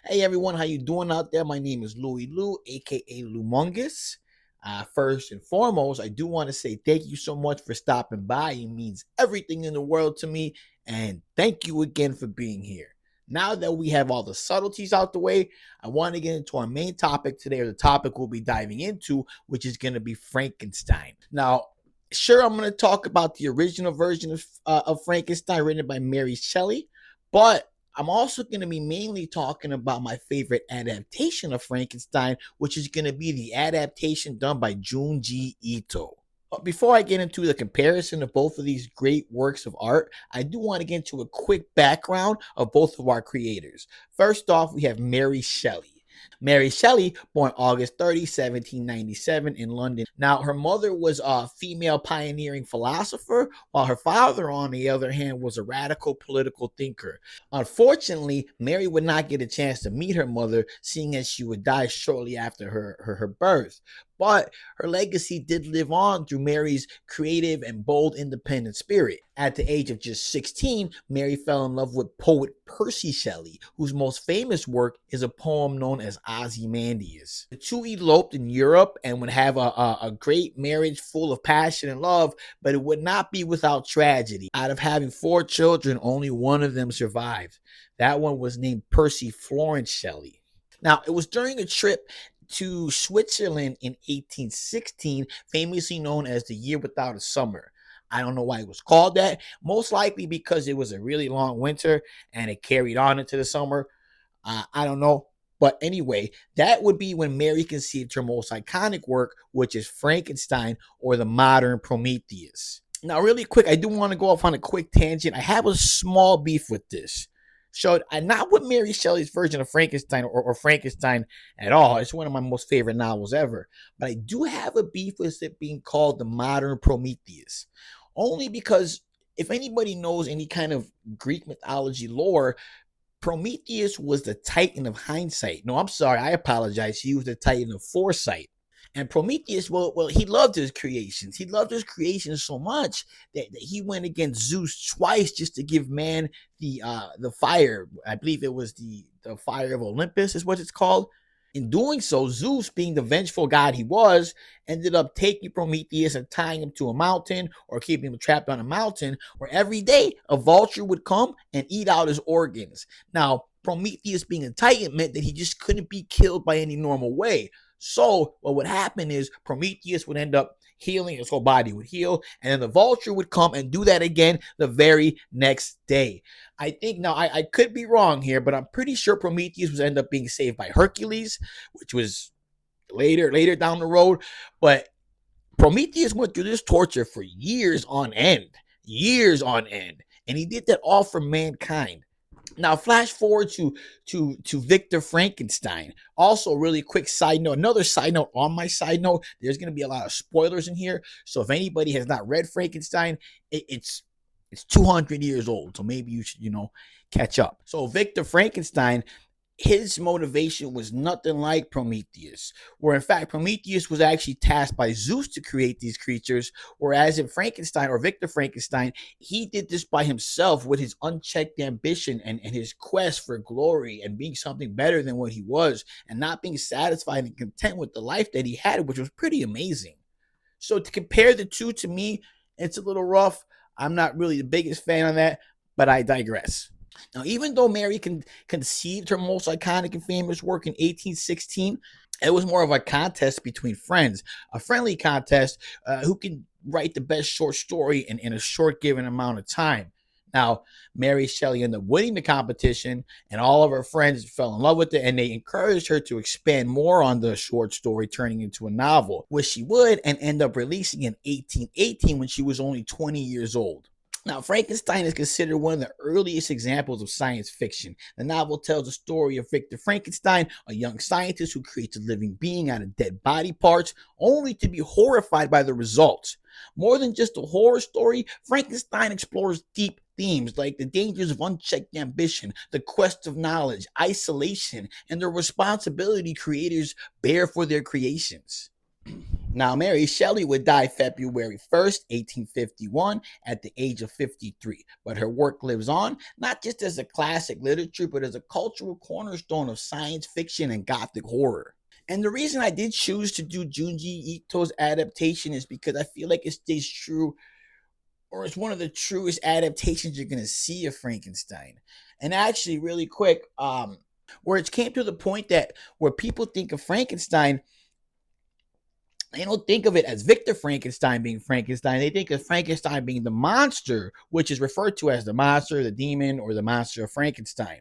Hey everyone, how you doing out there? My name is Louie Lou, aka Lumungus. First and foremost, I do want to say thank you so much for stopping by. It means everything in the world to me, and thank you again for being here. Now that we have all the subtleties out the way, I want to get into our main topic today, or the topic we'll be diving into, which is going to be Frankenstein. Now, sure, I'm going to talk about the original version of Frankenstein written by Mary Shelley, but I'm also going to be mainly talking about my favorite adaptation of Frankenstein, which is going to be the adaptation done by Junji Ito. But before I get into the comparison of both of these great works of art, I do want to get into a quick background of both of our creators. First off, we have Mary Shelley. Mary Shelley, born August 30, 1797 in London. Now, her mother was a female pioneering philosopher, while her father, on the other hand, was a radical political thinker. Unfortunately, Mary would not get a chance to meet her mother, seeing as she would die shortly after her birth. But her legacy did live on through Mary's creative and bold independent spirit. At the age of just 16, Mary fell in love with poet Percy Shelley, whose most famous work is a poem known as Ozymandias. The two eloped in Europe and would have a great marriage full of passion and love, but it would not be without tragedy. Out of having 4 children, only one of them survived. That one was named Percy Florence Shelley. Now, it was during a trip to Switzerland in 1816, famously known as the Year Without a Summer. I don't know why it was called that. Most likely because it was a really long winter and it carried on into the summer. I don't know. But anyway, that would be when Mary conceived her most iconic work, which is Frankenstein, or the modern Prometheus. Now, really quick, I do want to go off on a quick tangent. I have a small beef with this. So, not with Mary Shelley's version of Frankenstein, or Frankenstein at all. It's one of my most favorite novels ever. But I do have a beef with it being called the modern Prometheus. Only because if anybody knows any kind of Greek mythology lore, Prometheus was the Titan of hindsight. No, I'm sorry, I apologize. He was the Titan of foresight. And Prometheus, well, he loved his creations. He loved his creations so much that he went against Zeus twice just to give man the fire. I believe it was the fire of Olympus is what it's called. In doing so, Zeus, being the vengeful god he was, ended up taking Prometheus and tying him to a mountain, or keeping him trapped on a mountain, where every day a vulture would come and eat out his organs. Now, Prometheus being a Titan meant that he just couldn't be killed by any normal way. So what would happen is Prometheus would end up healing, his whole body would heal, and then the vulture would come and do that again the very next day. I think now I could be wrong here, but I'm pretty sure Prometheus was end up being saved by Hercules, which was later down the road. But Prometheus went through this torture for years on end, and he did that all for mankind. Now, flash forward to Victor Frankenstein. Also, really quick side note, another side note on my side note, there's going to be a lot of spoilers in here. So if anybody has not read Frankenstein, it's 200 years old. So maybe you should, catch up. So Victor Frankenstein, his motivation was nothing like Prometheus, where in fact Prometheus was actually tasked by Zeus to create these creatures, whereas in Frankenstein, or Victor Frankenstein, he did this by himself with his unchecked ambition and his quest for glory and being something better than what he was, and not being satisfied and content with the life that he had, which was pretty amazing. So to compare the two, to me, it's a little rough. I'm not really the biggest fan of that, but I digress. Now, even though Mary conceived her most iconic and famous work in 1816, it was more of a contest between friends, a friendly contest, who can write the best short story in a short given amount of time. Now, Mary Shelley ended up winning the competition, and all of her friends fell in love with it, and they encouraged her to expand more on the short story, turning into a novel, which she would, and end up releasing in 1818 when she was only 20 years old. Now, Frankenstein is considered one of the earliest examples of science fiction. The novel tells the story of Victor Frankenstein, a young scientist who creates a living being out of dead body parts, only to be horrified by the results. More than just a horror story, Frankenstein explores deep themes like the dangers of unchecked ambition, the quest of knowledge, isolation, and the responsibility creators bear for their creations. Now, Mary Shelley would die February 1st, 1851, at the age of 53. But her work lives on, not just as a classic literature, but as a cultural cornerstone of science fiction and gothic horror. And the reason I did choose to do Junji Ito's adaptation is because I feel like it stays true, or it's one of the truest adaptations you're going to see of Frankenstein. And actually, really quick, where it came to the point that where people think of Frankenstein, they don't think of it as Victor Frankenstein being Frankenstein. They think of Frankenstein being the monster, which is referred to as the monster, the demon, or the monster of Frankenstein.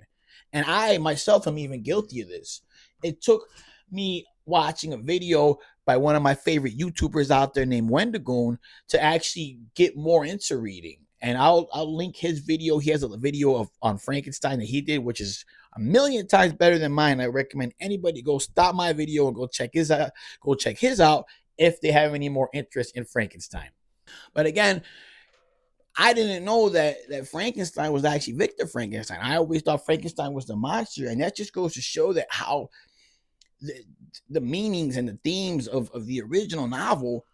And I myself am even guilty of this. It took me watching a video by one of my favorite YouTubers out there named Wendigoon to actually get more into reading. And I'll link his video. He has a video on Frankenstein that he did, which is a million times better than mine. I recommend anybody go stop my video and go check his out if they have any more interest in Frankenstein. But again, I didn't know that Frankenstein was actually Victor Frankenstein. I always thought Frankenstein was the monster, and that just goes to show that how the meanings and the themes of the original novel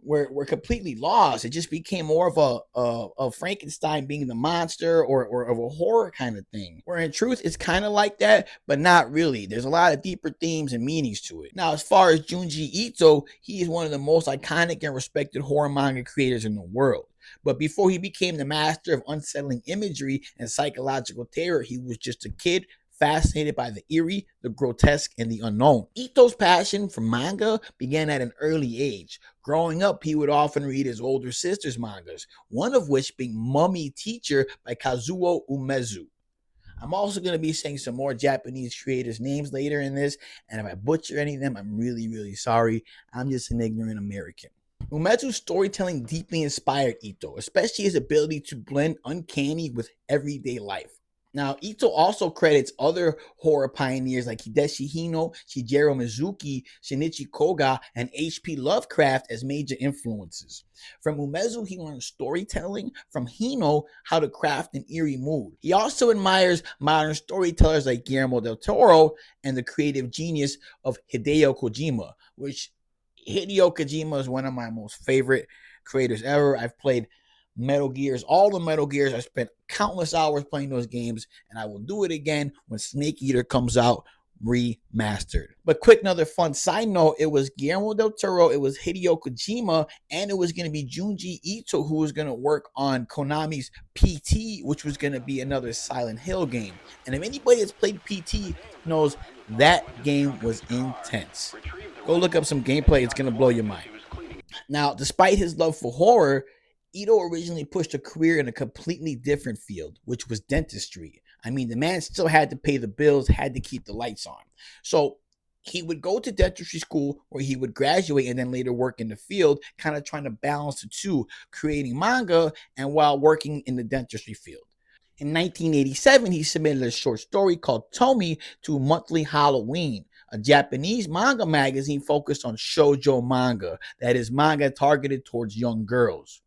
were completely lost. It just became more of Frankenstein being the monster or of a horror kind of thing. Where in truth, it's kind of like that, but not really. There's a lot of deeper themes and meanings to it. Now, as far as Junji Ito, he is one of the most iconic and respected horror manga creators in the world. But before he became the master of unsettling imagery and psychological terror, he was just a kid fascinated by the eerie, the grotesque, and the unknown. Ito's passion for manga began at an early age. Growing up, he would often read his older sister's mangas, one of which being Mummy Teacher by Kazuo Umezu. I'm also going to be saying some more Japanese creators' names later in this, and if I butcher any of them, I'm really, really sorry. I'm just an ignorant American. Umezu's storytelling deeply inspired Ito, especially his ability to blend uncanny with everyday life. Now, Ito also credits other horror pioneers like Hideshi Hino, Shigeru Mizuki, Shinichi Koga, and H.P. Lovecraft as major influences. From Umezu, he learned storytelling. From Hino, how to craft an eerie mood. He also admires modern storytellers like Guillermo del Toro and the creative genius of Hideo Kojima, which Hideo Kojima is one of my most favorite creators ever. I've played Metal Gears, all the Metal Gears. I spent countless hours playing those games, and I will do it again when Snake Eater comes out remastered. But quick, another fun side note, it was Guillermo del Toro, it was Hideo Kojima, and it was going to be Junji Ito who was going to work on Konami's PT, which was going to be another Silent Hill game. And if anybody that's played PT knows that game was intense. Go look up some gameplay, it's going to blow your mind. Now, despite his love for horror, Ito originally pushed a career in a completely different field, which was dentistry. I mean, the man still had to pay the bills, had to keep the lights on. So he would go to dentistry school where he would graduate and then later work in the field, kind of trying to balance the two, creating manga and while working in the dentistry field. In 1987, he submitted a short story called Tomi to Monthly Halloween, a Japanese manga magazine focused on shoujo manga, that is, manga targeted towards young girls.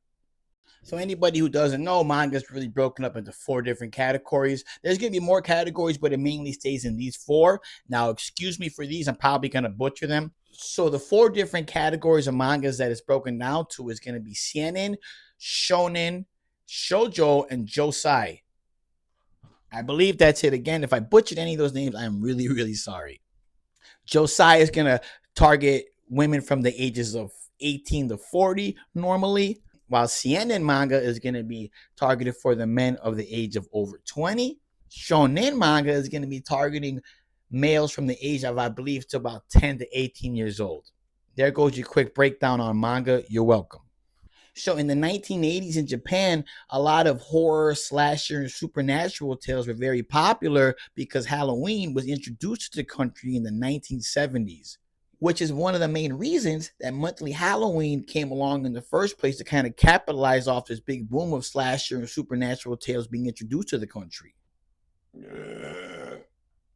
So anybody who doesn't know, manga is really broken up into 4 different categories. There's going to be more categories, but it mainly stays in these 4. Now, excuse me for these. I'm probably going to butcher them. So the 4 different categories of mangas that it's broken down to is going to be seinen, shonen, shoujo, and josei. I believe that's it. Again, if I butchered any of those names, I'm really, really sorry. Josei is going to target women from the ages of 18 to 40 normally, while seinen manga is going to be targeted for the men of the age of over 20. Shonen manga is going to be targeting males from the age of, I believe, to about 10 to 18 years old. There goes your quick breakdown on manga. You're welcome. So in the 1980s in Japan, a lot of horror, slasher, and supernatural tales were very popular because Halloween was introduced to the country in the 1970s. Which is one of the main reasons that Monthly Halloween came along in the first place, to kind of capitalize off this big boom of slasher and supernatural tales being introduced to the country.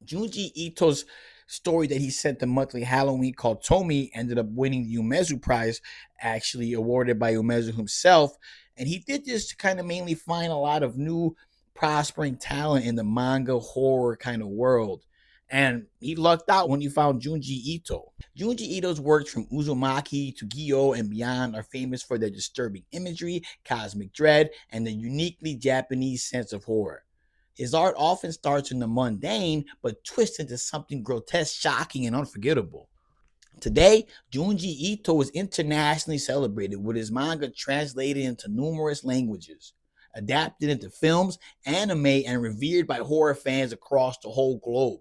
Junji Ito's story that he sent to Monthly Halloween called Tomi ended up winning the Umezu Prize, actually awarded by Umezu himself. And he did this to kind of mainly find a lot of new prospering talent in the manga horror kind of world. And he lucked out when he found Junji Ito. Junji Ito's works from Uzumaki to Gyo and beyond are famous for their disturbing imagery, cosmic dread, and the uniquely Japanese sense of horror. His art often starts in the mundane, but twists into something grotesque, shocking, and unforgettable. Today, Junji Ito is internationally celebrated, with his manga translated into numerous languages, adapted into films, anime, and revered by horror fans across the whole globe.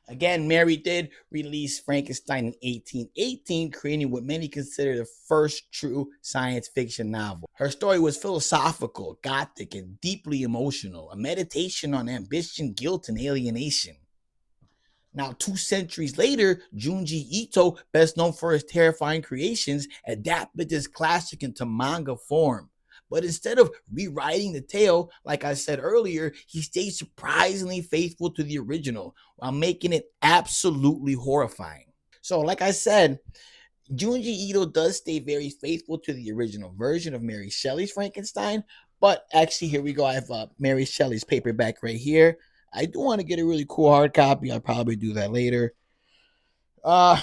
Again, Mary did release Frankenstein in 1818, creating what many consider the first true science fiction novel. Her story was philosophical, gothic, and deeply emotional, a meditation on ambition, guilt, and alienation. Now, 2 centuries later, Junji Ito, best known for his terrifying creations, adapted this classic into manga form. But instead of rewriting the tale, like I said earlier, he stayed surprisingly faithful to the original while making it absolutely horrifying. So, like I said, Junji Ito does stay very faithful to the original version of Mary Shelley's Frankenstein. But actually, here we go. I have Mary Shelley's paperback right here. I do want to get a really cool hard copy. I'll probably do that later. Uh,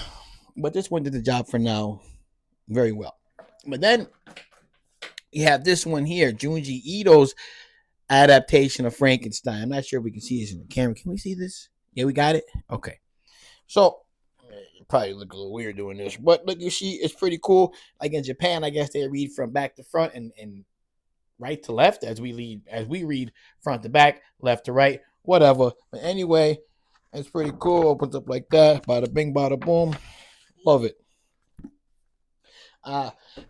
but this one did the job for now very well. But then you have this one here, Junji Ito's adaptation of Frankenstein. I'm not sure if we can see this in the camera. Can we see this? Yeah, we got it. Okay. So probably look a little weird doing this, but look, you see, it's pretty cool. Like in Japan, I guess they read from back to front and right to left as we read front to back, left to right, whatever. But anyway, it's pretty cool. Opens up like that. Bada bing, bada boom. Love it.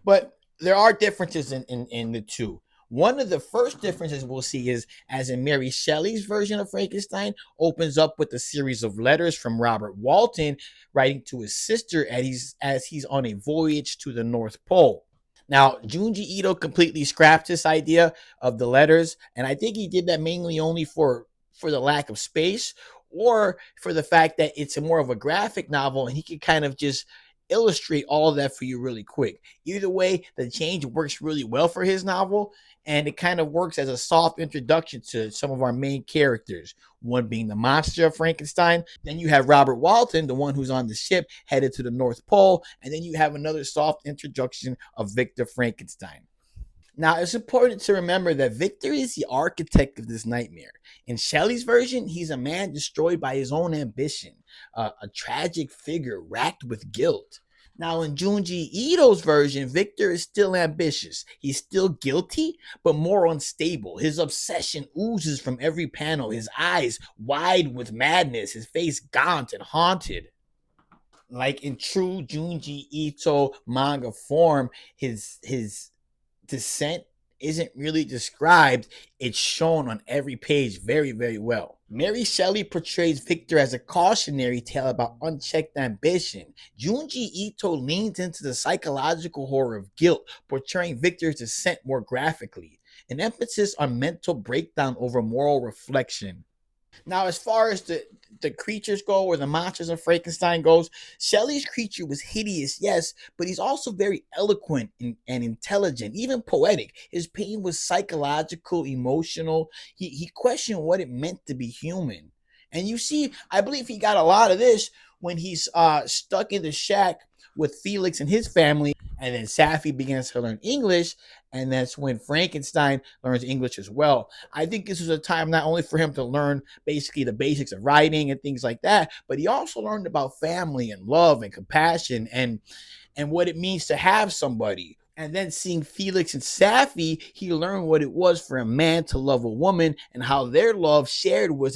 But there are differences in the two. One of the first differences we'll see is, as in Mary Shelley's version of Frankenstein, opens up with a series of letters from Robert Walton writing to his sister as he's on a voyage to the North Pole. Now, Junji Ito completely scrapped this idea of the letters, and I think he did that mainly only for the lack of space, or for the fact that it's a more of a graphic novel and he could kind of just illustrate all of that for you really quick. Either way, the change works really well for his novel, and it kind of works as a soft introduction to some of our main characters, one being the monster of Frankenstein. Then you have Robert Walton, the one who's on the ship headed to the North Pole, and then you have another soft introduction of Victor Frankenstein. Now, it's important to remember that Victor is the architect of this nightmare. In Shelley's version, he's a man destroyed by his own ambition, a tragic figure racked with guilt. Now, in Junji Ito's version, Victor is still ambitious. He's still guilty, but more unstable. His obsession oozes from every panel, his eyes wide with madness, his face gaunt and haunted. Like in true Junji Ito manga form, his descent isn't really described, it's shown on every page very, very well. Mary Shelley portrays Victor as a cautionary tale about unchecked ambition. Junji Ito leans into the psychological horror of guilt, portraying Victor's descent more graphically. An emphasis on mental breakdown over moral reflection. Now, as far as the creatures go, or the monsters of Frankenstein goes, Shelley's creature was hideous, yes, but he's also very eloquent and intelligent, even poetic. His pain was psychological, emotional. He questioned what it meant to be human. And you see, I believe he got a lot of this when he's stuck in the shack with Felix and his family, and then Safi begins to learn English, and that's when Frankenstein learns English as well. I think this was a time not only for him to learn basically the basics of writing and things like that, but he also learned about family and love and compassion and what it means to have somebody. And then seeing Felix and Safi, he learned what it was for a man to love a woman, and how their love shared was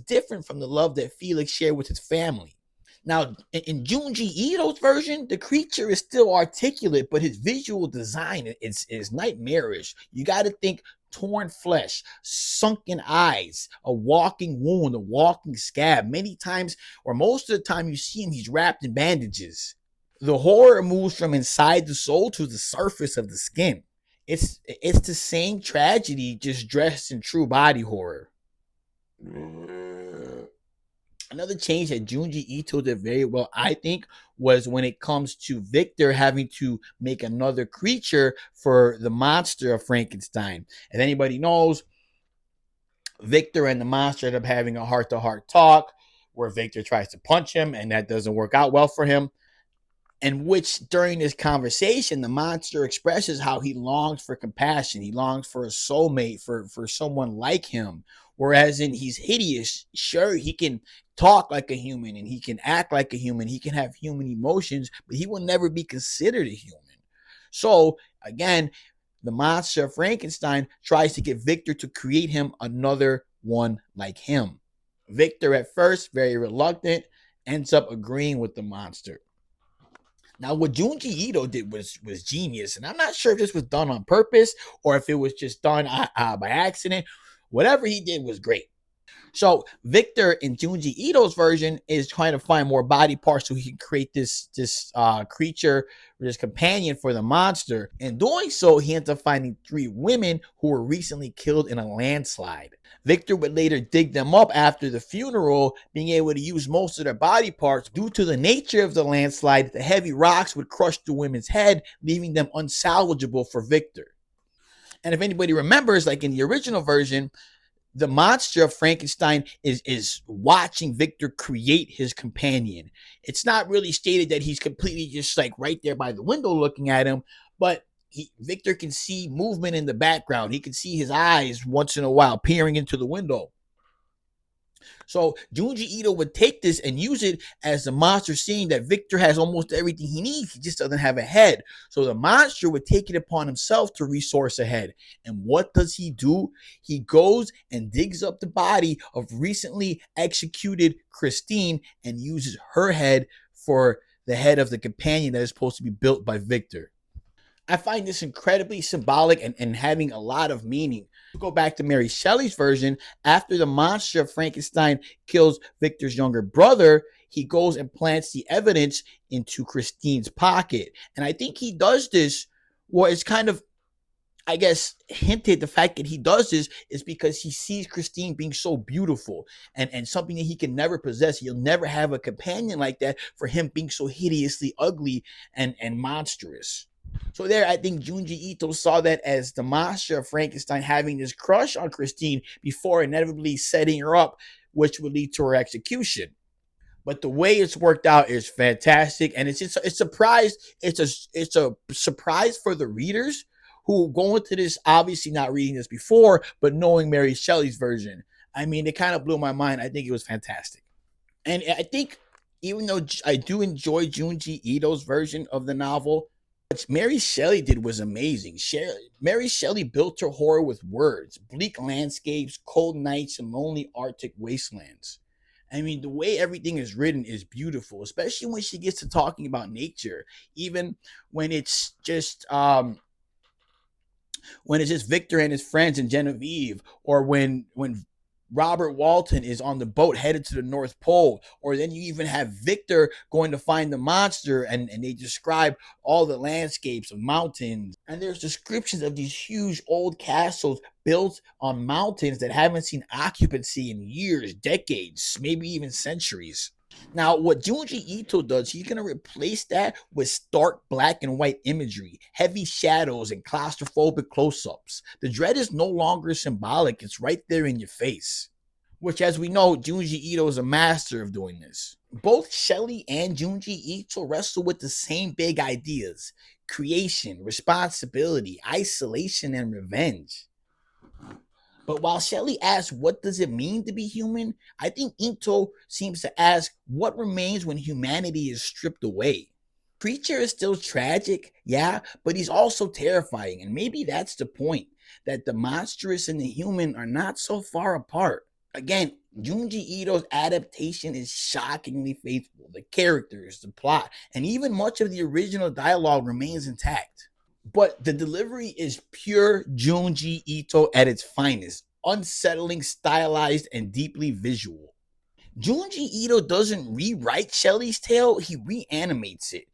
different from the love that Felix shared with his family. Now, in Junji Ito's version, the creature is still articulate, but his visual design is nightmarish. You got to think torn flesh, sunken eyes, a walking wound, a walking scab. Many times, or most of the time you see him, he's wrapped in bandages. The horror moves from inside the soul to the surface of the skin. It's the same tragedy, just dressed in true body horror. Another change that Junji Ito did very well, I think, was when it comes to Victor having to make another creature for the monster of Frankenstein. As anybody knows, Victor and the monster end up having a heart-to-heart talk, where Victor tries to punch him and that doesn't work out well for him. In which during this conversation, the monster expresses how he longs for compassion. He longs for a soulmate, for someone like him. Whereas he's hideous. Sure, he can talk like a human and he can act like a human. He can have human emotions, but he will never be considered a human. So again, the monster of Frankenstein tries to get Victor to create him another one like him. Victor, at first, very reluctant, ends up agreeing with the monster. Now, what Junji Ito did was genius, and I'm not sure if this was done on purpose or if it was just done by accident. Whatever he did was great. So Victor in Junji Ito's version is trying to find more body parts so he can create this creature, this companion for the monster. In doing so, he ends up finding 3 women who were recently killed in a landslide. Victor would later dig them up after the funeral, being able to use most of their body parts. Due to the nature of the landslide, the heavy rocks would crush the women's head, leaving them unsalvageable for Victor. And if anybody remembers, like in the original version, the monster of Frankenstein is watching Victor create his companion. It's not really stated that he's completely just like right there by the window looking at him, but Victor can see movement in the background. He can see his eyes once in a while peering into the window. So Junji Ito would take this and use it as the monster seeing that Victor has almost everything he needs. He just doesn't have a head. So the monster would take it upon himself to resource a head. And what does he do? He goes and digs up the body of recently executed Christine and uses her head for the head of the companion that is supposed to be built by Victor. I find this incredibly symbolic and having a lot of meaning. Go back to Mary Shelley's version. After the monster of Frankenstein kills Victor's younger brother, he goes and plants the evidence into Christine's pocket. And I think he does this, well, it's kind of, I guess, hinted the fact that he does this is because he sees Christine being so beautiful and something that he can never possess. He'll never have a companion like that for him being so hideously ugly and monstrous. So there, I think Junji Ito saw that as the monster of Frankenstein having this crush on Christine before inevitably setting her up, which would lead to her execution. But the way it's worked out is fantastic, and it's a surprise. It's a surprise for the readers who go into this obviously not reading this before, but knowing Mary Shelley's version. I mean, it kind of blew my mind. I think it was fantastic, and I think even though I do enjoy Junji Ito's version of the novel, what Mary Shelley did was amazing. Mary Shelley built her horror with words, bleak landscapes, cold nights, and lonely Arctic wastelands. I mean, the way everything is written is beautiful, especially when she gets to talking about nature, even when it's just Victor and his friends and Genevieve, or when Robert Walton is on the boat headed to the North Pole, or then you even have Victor going to find the monster, and they describe all the landscapes of mountains. And there's descriptions of these huge old castles built on mountains that haven't seen occupancy in years, decades, maybe even centuries. Now, what Junji Ito does, he's going to replace that with stark black and white imagery, heavy shadows, and claustrophobic close-ups. The dread is no longer symbolic, it's right there in your face. Which, as we know, Junji Ito is a master of doing this. Both Shelley and Junji Ito wrestle with the same big ideas: creation, responsibility, isolation, and revenge. But while Shelley asks, what does it mean to be human? I think Ito seems to ask, what remains when humanity is stripped away? Creature is still tragic, yeah, but he's also terrifying. And maybe that's the point, that the monstrous and the human are not so far apart. Again, Junji Ito's adaptation is shockingly faithful. The characters, the plot, and even much of the original dialogue remains intact. But the delivery is pure Junji Ito at its finest, unsettling, stylized, and deeply visual. Junji Ito doesn't rewrite Shelley's tale, he reanimates it.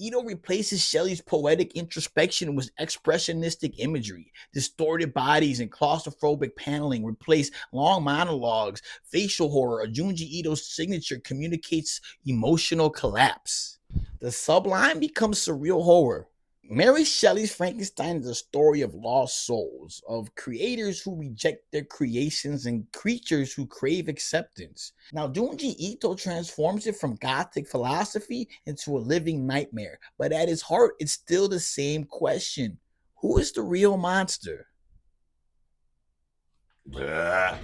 Ito replaces Shelley's poetic introspection with expressionistic imagery. Distorted bodies and claustrophobic paneling replace long monologues. Facial horror, Junji Ito's signature, communicates emotional collapse. The sublime becomes surreal horror. Mary Shelley's Frankenstein is a story of lost souls, of creators who reject their creations and creatures who crave acceptance. Now, Junji Ito transforms it from Gothic philosophy into a living nightmare, but at its heart, it's still the same question: who is the real monster? Blah.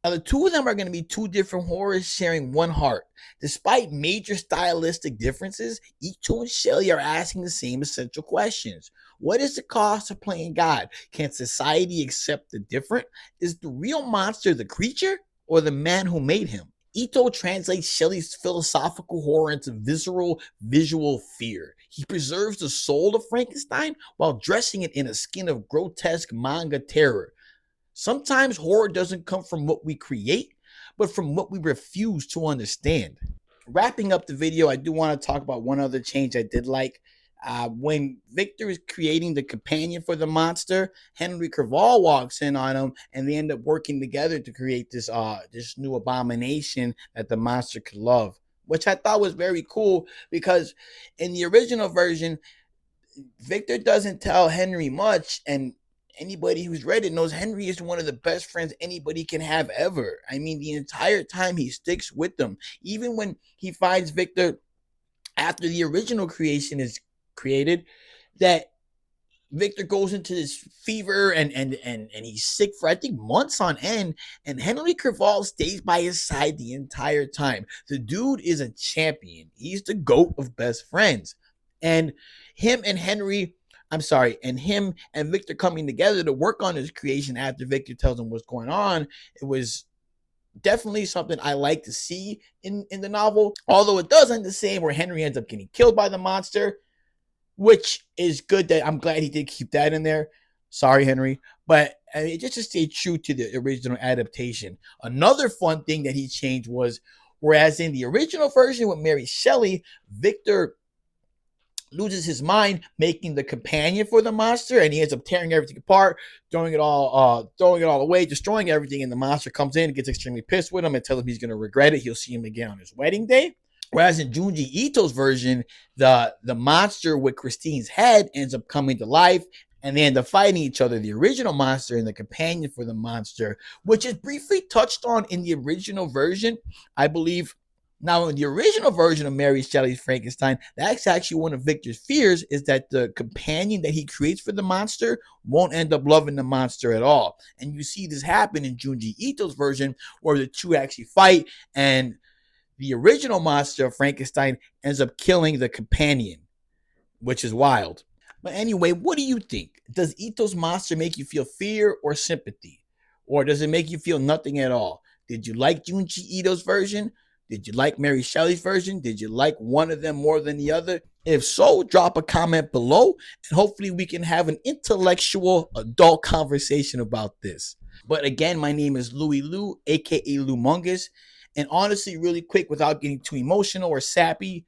Now, the two of them are going to be two different horrors sharing one heart. Despite major stylistic differences, Ito and Shelly are asking the same essential questions. What is the cost of playing God? Can society accept the different? Is the real monster the creature or the man who made him? Ito translates Shelley's philosophical horror into visceral, visual fear. He preserves the soul of Frankenstein while dressing it in a skin of grotesque manga terror. Sometimes horror doesn't come from what we create, but from what we refuse to understand. Wrapping up the video, I do want to talk about one other change I did like. When Victor is creating the companion for the monster, Henry Cavill walks in on him, and they end up working together to create this new abomination that the monster could love, which I thought was very cool because in the original version, Victor doesn't tell Henry much, and anybody who's read it knows Henry is one of the best friends anybody can have ever. I mean, the entire time he sticks with them, even when he finds Victor after the original creation is created, that Victor goes into this fever and he's sick for I think months on end, and Henry Cavill stays by his side the entire time. The dude is a champion. He's the GOAT of best friends. And him and Henry, and him and Victor coming together to work on his creation after Victor tells him what's going on, it was definitely something I like to see in the novel. Although it does end the same where Henry ends up getting killed by the monster, which is good. That I'm glad he did keep that in there. Sorry, Henry. But I mean, just to stay true to the original adaptation. Another fun thing that he changed was, whereas in the original version with Mary Shelley, Victor loses his mind making the companion for the monster, and he ends up tearing everything apart, throwing it all away, destroying everything, and the monster comes in and gets extremely pissed with him and tells him he's going to regret it. He'll see him again on his wedding day. Whereas in Junji Ito's version, the monster with Christine's head ends up coming to life, and they end up fighting each other, the original monster and the companion for the monster, which is briefly touched on in the original version, I believe. Now, in the original version of Mary Shelley's Frankenstein, that's actually one of Victor's fears, is that the companion that he creates for the monster won't end up loving the monster at all. And you see this happen in Junji Ito's version, where the two actually fight, and the original monster of Frankenstein ends up killing the companion, which is wild. But anyway, what do you think? Does Ito's monster make you feel fear or sympathy? Or does it make you feel nothing at all? Did you like Junji Ito's version? Did you like Mary Shelley's version? Did you like one of them more than the other? If so, drop a comment below, and hopefully we can have an intellectual adult conversation about this. But again, my name is Louie Lou, aka Lumongus. And honestly, really quick, without getting too emotional or sappy,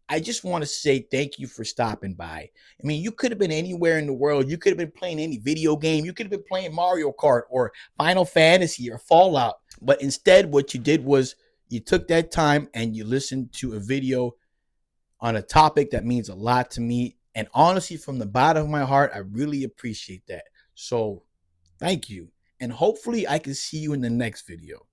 I just want to say thank you for stopping by. I mean, you could have been anywhere in the world. You could have been playing any video game. You could have been playing Mario Kart or Final Fantasy or Fallout. But instead, what you did was you took that time and you listened to a video on a topic that means a lot to me. And honestly, from the bottom of my heart, I really appreciate that. So thank you. And hopefully I can see you in the next video.